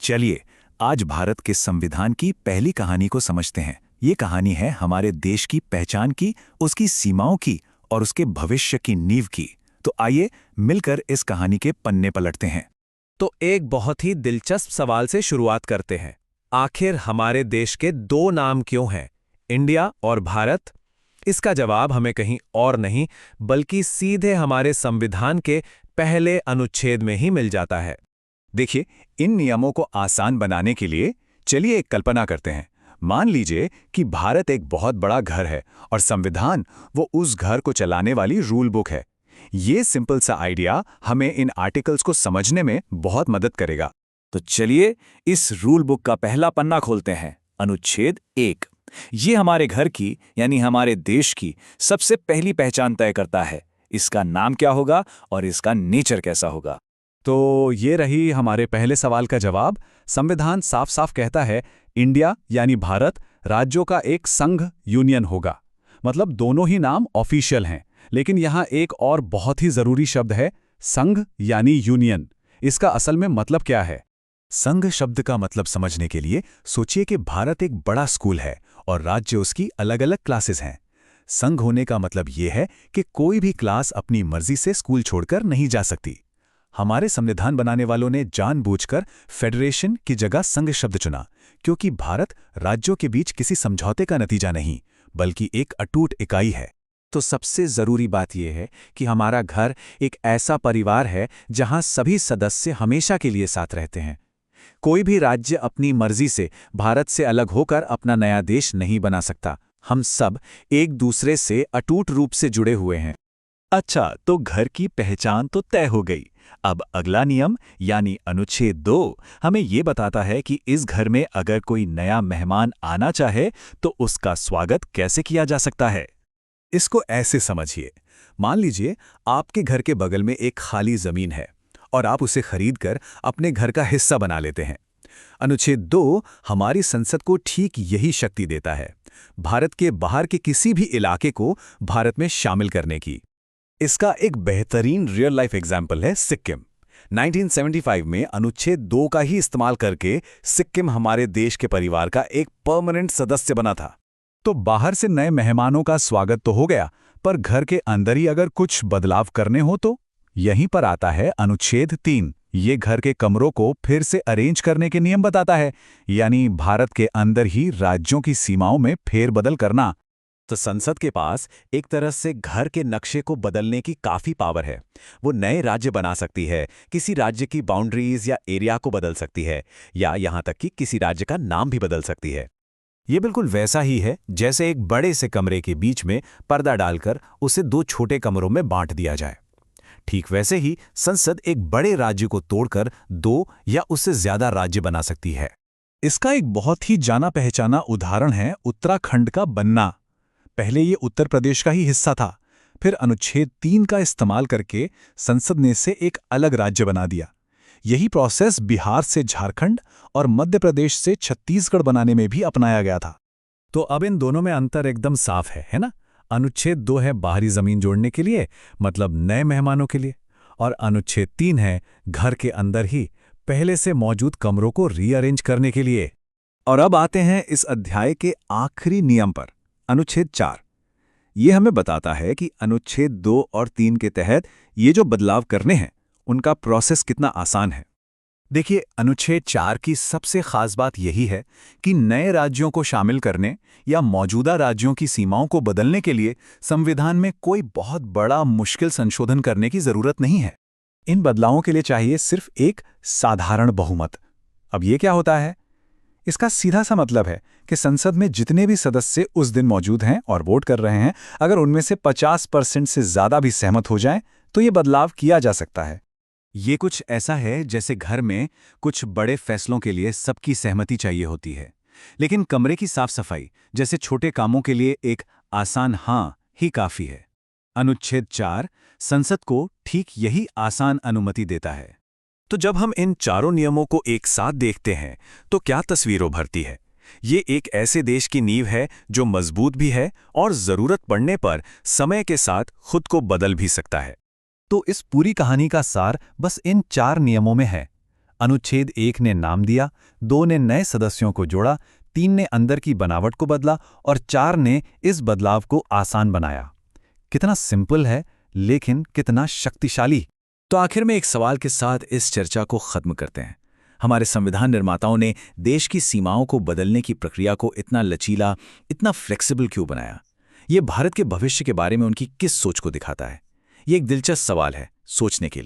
चलिए आज भारत के संविधान की पहली कहानी को समझते हैं। ये कहानी है हमारे देश की पहचान की, उसकी सीमाओं की और उसके भविष्य की नींव की। तो आइए मिलकर इस कहानी के पन्ने पलटते हैं। तो एक बहुत ही दिलचस्प सवाल से शुरुआत करते हैं। आखिर हमारे देश के दो नाम क्यों हैं, इंडिया और भारत? इसका जवाब हमें कहीं और नहीं बल्कि सीधे हमारे संविधान के पहले अनुच्छेद में ही मिल जाता है। देखिए, इन नियमों को आसान बनाने के लिए चलिए एक कल्पना करते हैं। मान लीजिए कि भारत एक बहुत बड़ा घर है और संविधान वो उस घर को चलाने वाली रूल बुक है। ये सिंपल सा आइडिया हमें इन आर्टिकल्स को समझने में बहुत मदद करेगा। तो चलिए इस रूल बुक का पहला पन्ना खोलते हैं। अनुच्छेद 1 ये हमारे घर की यानी हमारे देश की सबसे पहली पहचान तय करता है। इसका नाम क्या होगा और इसका नेचर कैसा होगा। तो ये रही हमारे पहले सवाल का जवाब। संविधान साफ साफ कहता है इंडिया यानी भारत राज्यों का एक संघ यूनियन होगा। मतलब दोनों ही नाम ऑफिशियल हैं, लेकिन यहाँ एक और बहुत ही जरूरी शब्द है, संघ यानी यूनियन। इसका असल में मतलब क्या है? संघ शब्द का मतलब समझने के लिए सोचिए कि भारत एक बड़ा स्कूल है और राज्य उसकी अलग अलग क्लासेस हैं। संघ होने का मतलब ये है कि कोई भी क्लास अपनी मर्जी से स्कूल छोड़कर नहीं जा सकती। हमारे संविधान बनाने वालों ने जानबूझकर फेडरेशन की जगह संघ शब्द चुना, क्योंकि भारत राज्यों के बीच किसी समझौते का नतीजा नहीं बल्कि एक अटूट इकाई है। तो सबसे जरूरी बात यह है कि हमारा घर एक ऐसा परिवार है जहां सभी सदस्य हमेशा के लिए साथ रहते हैं। कोई भी राज्य अपनी मर्जी से भारत से अलग होकर अपना नया देश नहीं बना सकता। हम सब एक दूसरे से अटूट रूप से जुड़े हुए हैं। अच्छा, तो घर की पहचान तो तय हो गई। अब अगला नियम यानी अनुच्छेद 2 हमें ये बताता है कि इस घर में अगर कोई नया मेहमान आना चाहे तो उसका स्वागत कैसे किया जा सकता है। इसको ऐसे समझिए, मान लीजिए आपके घर के बगल में एक खाली जमीन है और आप उसे खरीदकर अपने घर का हिस्सा बना लेते हैं। अनुच्छेद 2 हमारी संसद को ठीक यही शक्ति देता है, भारत के बाहर के किसी भी इलाके को भारत में शामिल करने की। इसका एक बेहतरीन रियल लाइफ एग्जाम्पल है सिक्किम। 1975 में अनुच्छेद 2 का ही इस्तेमाल करके सिक्किम हमारे देश के परिवार का एक परमानेंट सदस्य बना था। तो बाहर से नए मेहमानों का स्वागत तो हो गया, पर घर के अंदर ही अगर कुछ बदलाव करने हो तो यहीं पर आता है अनुच्छेद 3। ये घर के कमरों को फिर से अरेंज करने के नियम बताता है, यानी भारत के अंदर ही राज्यों की सीमाओं में फेरबदल करना। तो संसद के पास एक तरह से घर के नक्शे को बदलने की काफी पावर है। वो नए राज्य बना सकती है, किसी राज्य की बाउंड्रीज या एरिया को बदल सकती है, या यहां तक कि किसी राज्य का नाम भी बदल सकती है। ये बिल्कुल वैसा ही है जैसे एक बड़े से कमरे के बीच में पर्दा डालकर उसे 2 छोटे कमरों में बांट दिया जाए। ठीक वैसे ही संसद एक बड़े राज्य को तोड़कर 2 या उससे ज्यादा राज्य बना सकती है। इसका एक बहुत ही जाना पहचाना उदाहरण है उत्तराखंड का बनना। पहले ये उत्तर प्रदेश का ही हिस्सा था, फिर अनुच्छेद 3 का इस्तेमाल करके संसद ने इसे एक अलग राज्य बना दिया। यही प्रोसेस बिहार से झारखंड और मध्य प्रदेश से छत्तीसगढ़ बनाने में भी अपनाया गया था। तो अब इन दोनों में अंतर एकदम साफ है ना? अनुच्छेद 2 है बाहरी जमीन जोड़ने के लिए, मतलब नए मेहमानों के लिए, और अनुच्छेद 3 है घर के अंदर ही पहले से मौजूद कमरों को रीअरेंज करने के लिए। और अब आते हैं इस अध्याय के आखिरी नियम पर, अनुच्छेद 4। ये हमें बताता है कि अनुच्छेद 2 और 3 के तहत ये जो बदलाव करने हैं उनका प्रोसेस कितना आसान है। देखिए, अनुच्छेद 4 की सबसे खास बात यही है कि नए राज्यों को शामिल करने या मौजूदा राज्यों की सीमाओं को बदलने के लिए संविधान में कोई बहुत बड़ा मुश्किल संशोधन करने की जरूरत नहीं है। इन बदलावों के लिए चाहिए सिर्फ एक साधारण बहुमत। अब ये क्या होता है? इसका सीधा सा मतलब है कि संसद में जितने भी सदस्य उस दिन मौजूद हैं और वोट कर रहे हैं, अगर उनमें से 50% से ज्यादा भी सहमत हो जाएं, तो ये बदलाव किया जा सकता है। ये कुछ ऐसा है जैसे घर में कुछ बड़े फैसलों के लिए सबकी सहमति चाहिए होती है, लेकिन कमरे की साफ सफाई जैसे छोटे कामों के लिए एक आसान हाँ ही काफी है। अनुच्छेद 4 संसद को ठीक यही आसान अनुमति देता है। तो जब हम इन चारों नियमों को एक साथ देखते हैं तो क्या तस्वीर उभरती है? ये एक ऐसे देश की नींव है जो मजबूत भी है और जरूरत पड़ने पर समय के साथ खुद को बदल भी सकता है। तो इस पूरी कहानी का सार बस इन 4 नियमों में है। अनुच्छेद 1 ने नाम दिया, 2 ने नए सदस्यों को जोड़ा, 3 ने अंदर की बनावट को बदला और 4 ने इस बदलाव को आसान बनाया। कितना सिंपल है, लेकिन कितना शक्तिशाली। तो आखिर में एक सवाल के साथ इस चर्चा को खत्म करते हैं। हमारे संविधान निर्माताओं ने देश की सीमाओं को बदलने की प्रक्रिया को इतना लचीला, इतना फ्लेक्सिबल क्यों बनाया? ये भारत के भविष्य के बारे में उनकी किस सोच को दिखाता है? ये एक दिलचस्प सवाल है सोचने के लिए।